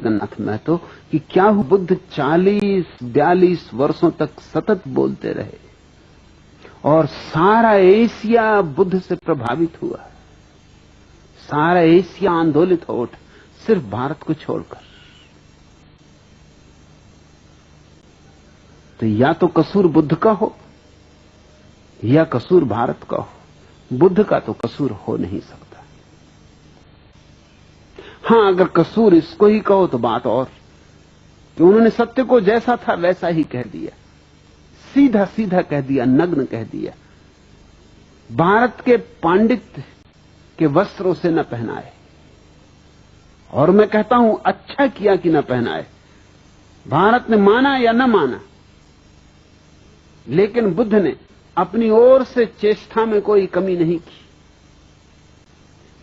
जगन्नाथ महतो कि क्या बुद्ध 40-42 वर्षों तक सतत बोलते रहे और सारा एशिया बुद्ध से प्रभावित हुआ, सारा एशिया आंदोलित हो उठा, सिर्फ भारत को छोड़कर। तो या तो कसूर बुद्ध का हो या कसूर भारत का हो, बुद्ध का तो कसूर हो नहीं सकता। हां, अगर कसूर इसको ही कहो तो बात और कि उन्होंने सत्य को जैसा था वैसा ही कह दिया, सीधा सीधा कह दिया, नग्न कह दिया। भारत के पांडित्य के वस्त्रों से न पहनाए, और मैं कहता हूं अच्छा किया कि न पहनाए। भारत ने माना या न माना, लेकिन बुद्ध ने अपनी ओर से चेष्टा में कोई कमी नहीं की।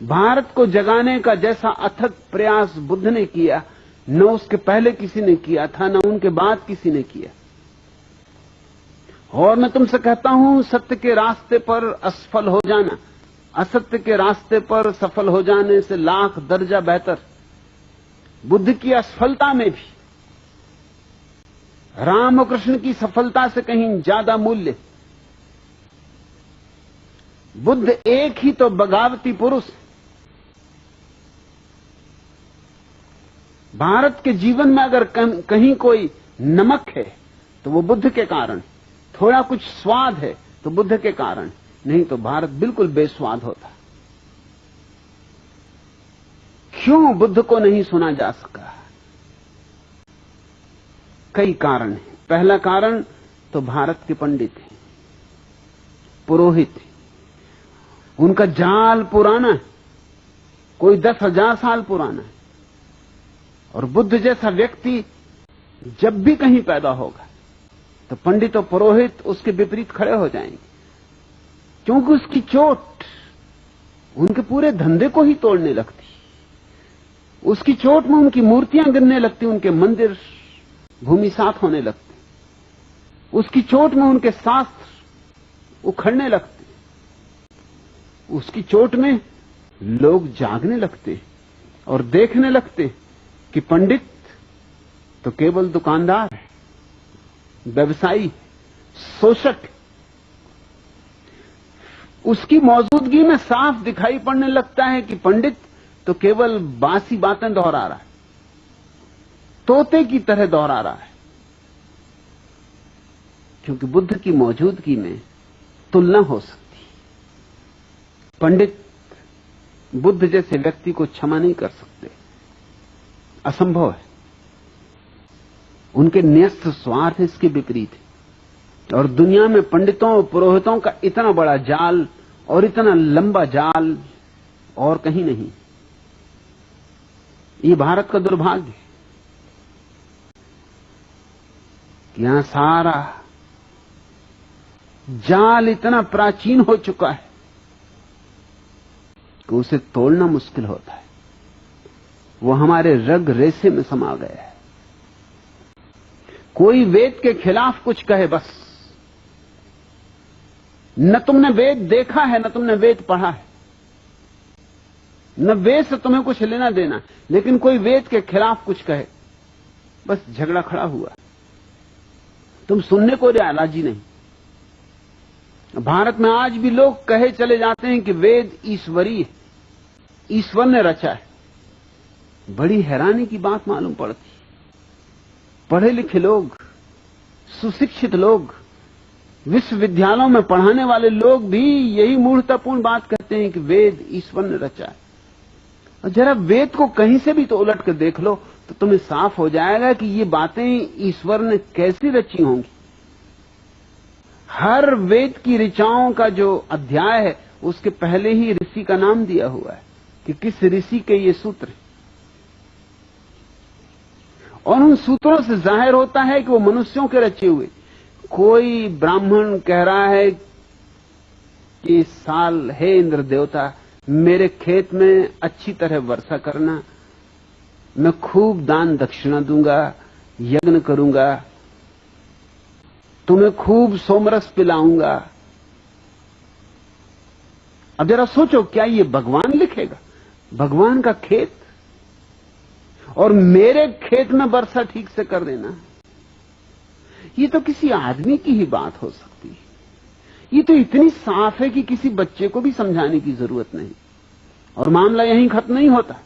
भारत को जगाने का जैसा अथक प्रयास बुद्ध ने किया, न उसके पहले किसी ने किया था, न उनके बाद किसी ने किया। और मैं तुमसे कहता हूं, सत्य के रास्ते पर असफल हो जाना असत्य के रास्ते पर सफल हो जाने से लाख दर्जा बेहतर। बुद्ध की असफलता में भी राम और कृष्ण की सफलता से कहीं ज्यादा मूल्य। बुद्ध एक ही तो बगावती पुरुष। भारत के जीवन में अगर कहीं कोई नमक है तो वो बुद्ध के कारण, थोड़ा कुछ स्वाद है तो बुद्ध के कारण, नहीं तो भारत बिल्कुल बेस्वाद होता। क्यों बुद्ध को नहीं सुना जा सका? कई कारण हैं। पहला कारण तो भारत के पंडित हैं, पुरोहित हैं। उनका जाल पुराना है, कोई 10,000 साल पुराना है। और बुद्ध जैसा व्यक्ति जब भी कहीं पैदा होगा तो पंडित और पुरोहित उसके विपरीत खड़े हो जाएंगे, क्योंकि उसकी चोट उनके पूरे धंधे को ही तोड़ने लगती। उसकी चोट में उनकी मूर्तियां गिरने लगती, उनके मंदिर भूमिसात होने लगते, उसकी चोट में उनके शास्त्र उखड़ने लगते, उसकी चोट में लोग जागने लगते और देखने लगते कि पंडित तो केवल दुकानदार है, व्यवसायी, शोषक। उसकी मौजूदगी में साफ दिखाई पड़ने लगता है कि पंडित तो केवल बासी बातें दोहरा रहा है, तोते की तरह दोहरा रहा है। क्योंकि बुद्ध की मौजूदगी में तुलना हो सकती। पंडित बुद्ध जैसे व्यक्ति को क्षमा नहीं कर सकते, असंभव है। उनके न्यस्त स्वार्थ इसके विपरीत है। और दुनिया में पंडितों और पुरोहितों का इतना बड़ा जाल और इतना लंबा जाल और कहीं नहीं। ये भारत का दुर्भाग्य है कि यहां सारा जाल इतना प्राचीन हो चुका है कि उसे तोड़ना मुश्किल होता है। वो हमारे रग रेशे में समा गया है। कोई वेद के खिलाफ कुछ कहे, बस न तुमने वेद देखा है, न तुमने वेद पढ़ा है, न वेद से तुम्हें कुछ लेना देना, लेकिन कोई वेद के खिलाफ कुछ कहे, बस झगड़ा खड़ा हुआ। तुम सुनने को राजी नहीं। भारत में आज भी लोग कहे चले जाते हैं कि वेद ईश्वरीय है, ईश्वर ने रचा है। बड़ी हैरानी की बात मालूम पड़ती। पढ़े लिखे लोग, सुशिक्षित लोग, विश्वविद्यालयों में पढ़ाने वाले लोग भी यही मूर्खतापूर्ण बात कहते हैं कि वेद ईश्वर ने रचा है। और जरा वेद को कहीं से भी तो उलट कर देख लो तो तुम्हें साफ हो जाएगा कि ये बातें ईश्वर ने कैसी रची होंगी। हर वेद की ऋचाओं का जो अध्याय है उसके पहले ही ऋषि का नाम दिया हुआ है कि किस ऋषि के ये सूत्र हैं। और उन सूत्रों से जाहिर होता है कि वो मनुष्यों के रचे हुए। कोई ब्राह्मण कह रहा है कि इस साल हे इंद्र देवता मेरे खेत में अच्छी तरह वर्षा करना, मैं खूब दान दक्षिणा दूंगा, यज्ञ करूंगा, तुम्हें खूब सोमरस पिलाऊंगा। अब जरा सोचो, क्या ये भगवान लिखेगा? भगवान का खेत। और मेरे खेत में वर्षा ठीक से कर देना, ये तो किसी आदमी की ही बात हो सकती है। ये तो इतनी साफ है कि किसी बच्चे को भी समझाने की जरूरत नहीं। और मामला यहीं खत्म नहीं होता।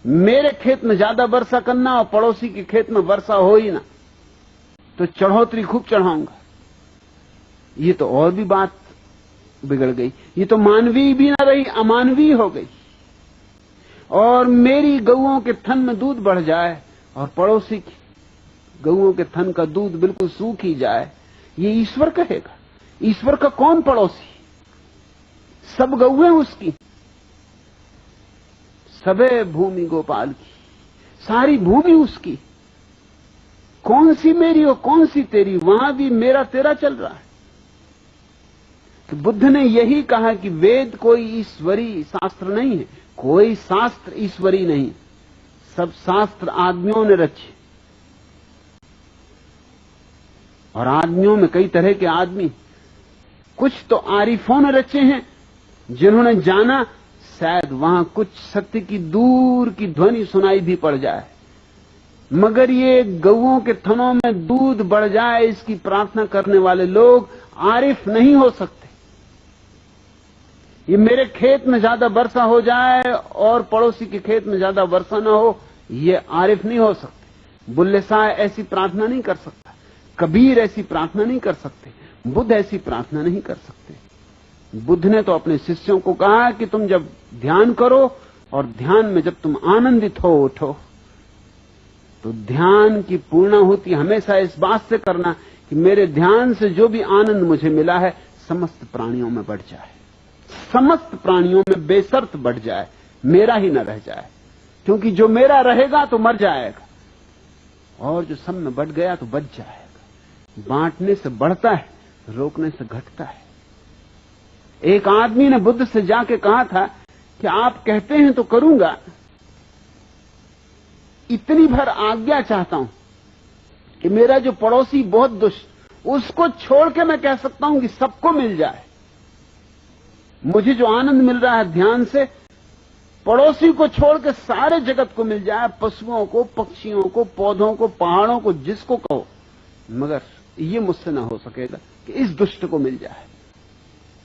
मेरे खेत में ज्यादा वर्षा करना और पड़ोसी के खेत में वर्षा हो ही ना, तो चढ़ोतरी खूब चढ़ाऊंगा। ये तो और भी बात बिगड़ गई। ये तो मानवीय भी ना रही, अमानवीय हो गई। और मेरी गऊओं के थन में दूध बढ़ जाए और पड़ोसी की गऊओं के थन का दूध बिल्कुल सूख ही जाए, ये ईश्वर कहेगा? ईश्वर का कौन पड़ोसी? सब गऊएं उसकी, सबे भूमि गोपाल की, सारी भूमि उसकी। कौन सी मेरी और कौन सी तेरी? वहां भी मेरा तेरा चल रहा है। तो बुद्ध ने यही कहा कि वेद कोई ईश्वरी शास्त्र नहीं है, कोई शास्त्र ईश्वरी नहीं, सब शास्त्र आदमियों ने रचे। और आदमियों में कई तरह के आदमी, कुछ तो आरिफों ने रचे हैं जिन्होंने जाना शायद वहां कुछ सत्य की दूर की ध्वनि सुनाई भी पड़ जाए, मगर ये गऊओं के थनों में दूध बढ़ जाए इसकी प्रार्थना करने वाले लोग आरिफ नहीं हो सकते। ये मेरे खेत में ज्यादा वर्षा हो जाए और पड़ोसी के खेत में ज्यादा वर्षा ना हो, ये आरिफ नहीं हो सकते। बुल्ले शाह ऐसी प्रार्थना नहीं कर सकता, कबीर ऐसी प्रार्थना नहीं कर सकते, बुद्ध ऐसी प्रार्थना नहीं कर सकते। बुद्ध ने तो अपने शिष्यों को कहा कि तुम जब ध्यान करो और ध्यान में जब तुम आनंदित हो उठो, तो ध्यान की पूर्णाहुति हमेशा इस बात से करना कि मेरे ध्यान से जो भी आनंद मुझे मिला है समस्त प्राणियों में बढ़ जाए, समस्त प्राणियों में बेशर्त बढ़ जाए, मेरा ही न रह जाए। क्योंकि जो मेरा रहेगा तो मर जाएगा और जो सब में बढ़ गया तो बच जाएगा। बांटने से बढ़ता है, रोकने से घटता है। एक आदमी ने बुद्ध से जाके कहा था कि आप कहते हैं तो करूंगा, इतनी भर आज्ञा चाहता हूं कि मेरा जो पड़ोसी बहुत दुष्ट, उसको छोड़ के मैं कह सकता हूं कि सबको मिल जाए। मुझे जो आनंद मिल रहा है ध्यान से, पड़ोसी को छोड़ के सारे जगत को मिल जाए, पशुओं को, पक्षियों को, पौधों को, पहाड़ों को, जिसको कहो, मगर ये मुझसे ना हो सकेगा कि इस दुष्ट को मिल जाए।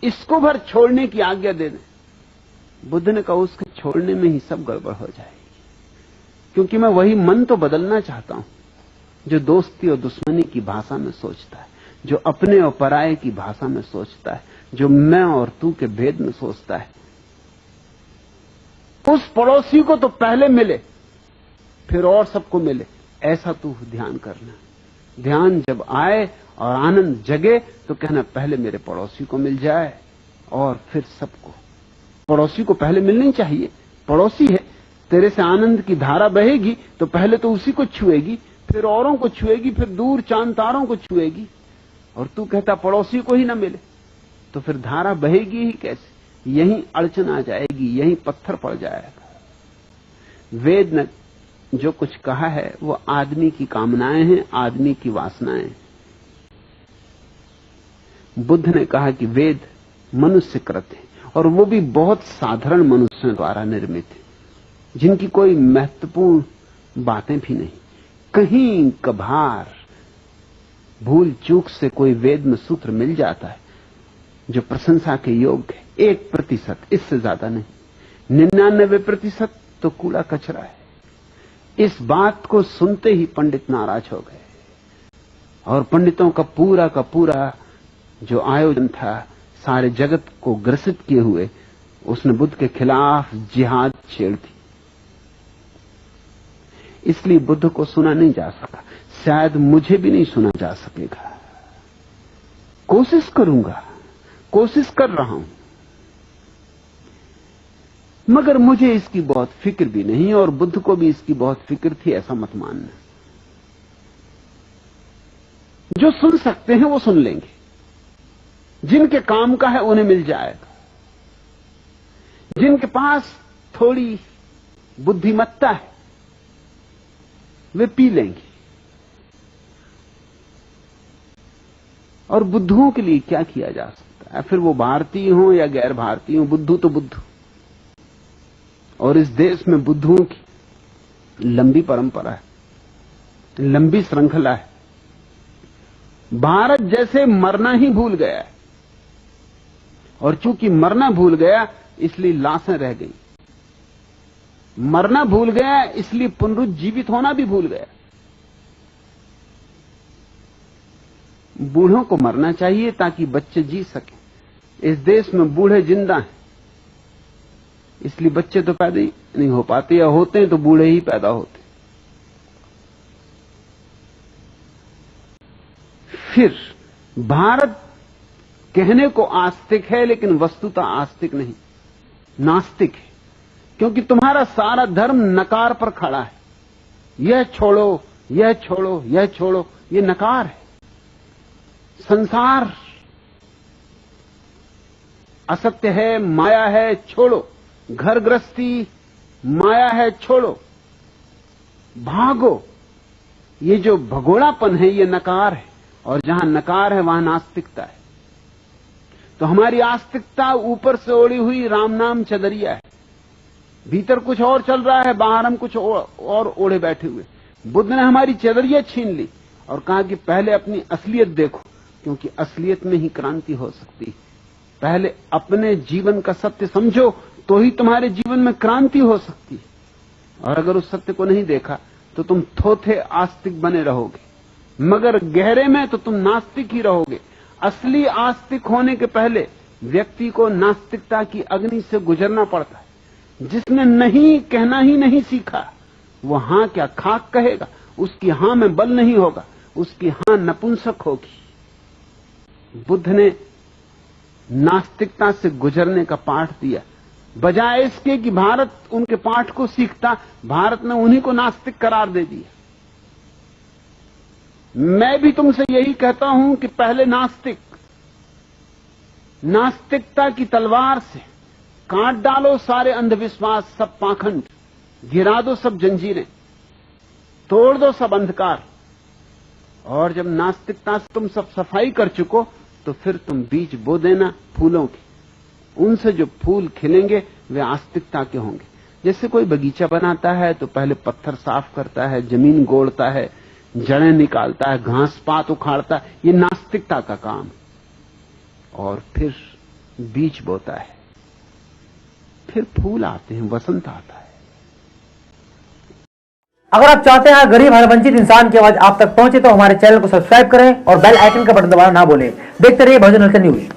इसको भर छोड़ने की आज्ञा दे दें। बुद्ध ने कहा उसके छोड़ने में ही सब गड़बड़ हो जाएगी, क्योंकि मैं वही मन तो बदलना चाहता हूं जो दोस्ती और दुश्मनी की भाषा में सोचता है, जो अपने और पराये की भाषा में सोचता है, जो मैं और तू के भेद में सोचता है। उस पड़ोसी को तो पहले मिले, फिर और सबको मिले, ऐसा तू ध्यान करना। ध्यान जब आए और आनंद जगे तो कहना पहले मेरे पड़ोसी को मिल जाए और फिर सबको। पड़ोसी को पहले मिलनी चाहिए, पड़ोसी है, तेरे से आनंद की धारा बहेगी तो पहले तो उसी को छुएगी, फिर औरों को छुएगी, फिर दूर चांद तारों को छुएगी। और तू कहता पड़ोसी को ही ना मिले, तो फिर धारा बहेगी ही कैसे? यहीं अड़चन आ जाएगी, यहीं पत्थर पड़ जाएगा। वेद ने जो कुछ कहा है वो आदमी की कामनाएं हैं, आदमी की वासनाएं। बुद्ध ने कहा कि वेद मनुष्य कृत है, और वो भी बहुत साधारण मनुष्यों द्वारा निर्मित है, जिनकी कोई महत्वपूर्ण बातें भी नहीं। कहीं कभार भूल चूक से कोई वेद में सूत्र मिल जाता है जो प्रशंसा के योग्य है, 1%, इससे ज्यादा नहीं। 99% तो कूड़ा कचरा है। इस बात को सुनते ही पंडित नाराज हो गए, और पंडितों का पूरा जो आयोजन था सारे जगत को ग्रसित किए हुए, उसने बुद्ध के खिलाफ जिहाद छेड़ दी। इसलिए बुद्ध को सुना नहीं जा सका, शायद मुझे भी नहीं सुना जा सकेगा। कोशिश करूंगा, कोशिश कर रहा हूं, मगर मुझे इसकी बहुत फिक्र भी नहीं, और बुद्ध को भी इसकी बहुत फिक्र थी, ऐसा मत मानना। जो सुन सकते हैं वो सुन लेंगे, जिनके काम का है उन्हें मिल जाएगा, जिनके पास थोड़ी बुद्धिमत्ता है वे पी लेंगे। और बुद्धुओं के लिए क्या किया जा सकता है? फिर वो भारतीय हो या गैर भारतीय हो, बुद्धू तो बुद्धू। और इस देश में बुद्धुओं की लंबी परंपरा है, लंबी श्रृंखला है। भारत जैसे मरना ही भूल गया है, और चूंकि मरना भूल गया इसलिए लाशें रह गई। मरना भूल गया इसलिए पुनरुज्जीवित होना भी भूल गया। बूढ़ों को मरना चाहिए ताकि बच्चे जी सकें। इस देश में बूढ़े जिंदा हैं, इसलिए बच्चे तो पैदा ही नहीं हो पाते, या होते हैं तो बूढ़े ही पैदा होते। फिर भारत कहने को आस्तिक है, लेकिन वस्तुतः आस्तिक नहीं, नास्तिक है। क्योंकि तुम्हारा सारा धर्म नकार पर खड़ा है। यह छोड़ो, यह छोड़ो, यह छोड़ो, यह नकार है। संसार असत्य है, माया है, छोड़ो। घर गृहस्थी माया है, छोड़ो, भागो। ये जो भगोड़ापन है ये नकार है, और जहां नकार है वहां नास्तिकता है। तो हमारी आस्तिकता ऊपर से ओढ़ी हुई राम नाम चदरिया है, भीतर कुछ और चल रहा है, बाहर हम कुछ और ओढ़े बैठे हुए। बुद्ध ने हमारी चदरिया छीन ली और कहा कि पहले अपनी असलियत देखो, क्योंकि असलियत में ही क्रांति हो सकती है। पहले अपने जीवन का सत्य समझो, तो ही तुम्हारे जीवन में क्रांति हो सकती है। और अगर उस सत्य को नहीं देखा तो तुम थोथे आस्तिक बने रहोगे, मगर गहरे में तो तुम नास्तिक ही रहोगे। असली आस्तिक होने के पहले व्यक्ति को नास्तिकता की अग्नि से गुजरना पड़ता है। जिसने नहीं कहना ही नहीं सीखा, वो हां क्या खाक कहेगा, उसकी हां में बल नहीं होगा, उसकी हां नपुंसक होगी। बुद्ध ने नास्तिकता से गुजरने का पाठ दिया, बजाय इसके कि भारत उनके पाठ को सीखता, भारत ने उन्हीं को नास्तिक करार दे दिया। मैं भी तुमसे यही कहता हूं कि पहले नास्तिकता की तलवार से काट डालो सारे अंधविश्वास, सब पाखंड, गिरा दो सब जंजीरें, तोड़ दो सब अंधकार। और जब नास्तिकता से तुम सब सफाई कर चुको तो फिर तुम बीज बो देना फूलों के। उनसे जो फूल खिलेंगे वे आस्तिकता के होंगे। जैसे कोई बगीचा बनाता है तो पहले पत्थर साफ करता है, जमीन गोड़ता है, जड़ें निकालता है, घास पात उखाड़ता है, ये नास्तिकता का काम। और फिर बीज बोता है, फिर फूल आते हैं, वसंत आता है। अगर आप चाहते हैं गरीब हर वंचित इंसान की आवाज आप तक पहुंचे तो हमारे चैनल को सब्सक्राइब करें और बेल आइकन का बटन दबाना ना भूलें। देखते रहिए बहुजन हलचल न्यूज।